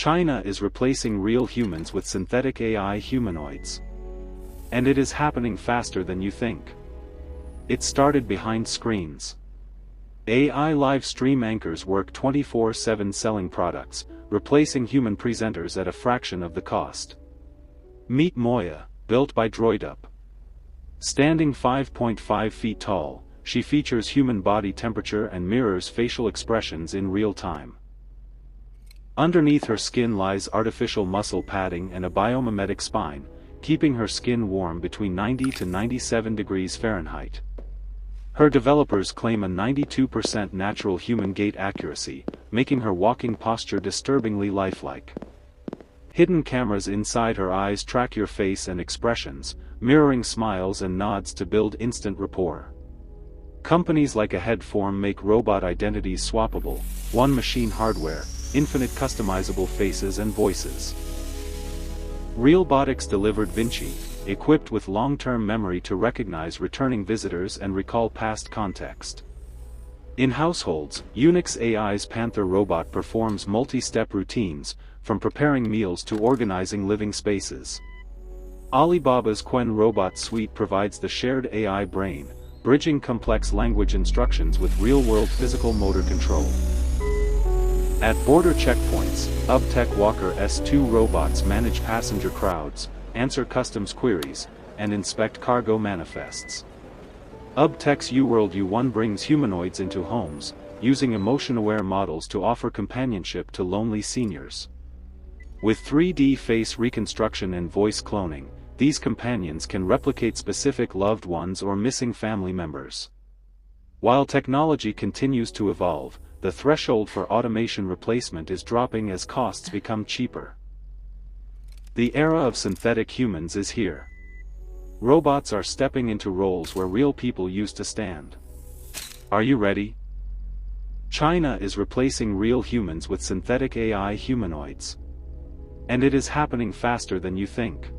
China is replacing real humans with synthetic AI humanoids. And it is happening faster than you think. It started behind screens. AI live stream anchors work 24/7 selling products, replacing human presenters at a fraction of the cost. Meet Moya, built by Droidup. Standing 5.5 feet tall, she features human body temperature and mirrors facial expressions in real time. Underneath her skin lies artificial muscle padding and a biomimetic spine, keeping her skin warm between 90 to 97 degrees Fahrenheit. Her developers claim a 92% natural human gait accuracy, making her walking posture disturbingly lifelike. Hidden cameras inside her eyes track your face and expressions, mirroring smiles and nods to build instant rapport. Companies like Headform make robot identities swappable, one machine hardware, infinite customizable faces and voices. RealBotics delivered Vinci, equipped with long-term memory to recognize returning visitors and recall past context. In households, Unix AI's Panther robot performs multi-step routines, from preparing meals to organizing living spaces. Alibaba's Qwen robot suite provides the shared AI brain, bridging complex language instructions with real-world physical motor control. At border checkpoints, UBTECH Walker S2 robots manage passenger crowds, answer customs queries, and inspect cargo manifests. UBTECH's UWorld U1 brings humanoids into homes, using emotion-aware models to offer companionship to lonely seniors. With 3D face reconstruction and voice cloning, these companions can replicate specific loved ones or missing family members. While technology continues to evolve, the threshold for automation replacement is dropping as costs become cheaper. The era of synthetic humans is here. Robots are stepping into roles where real people used to stand. Are you ready? China is replacing real humans with synthetic AI humanoids. And it is happening faster than you think.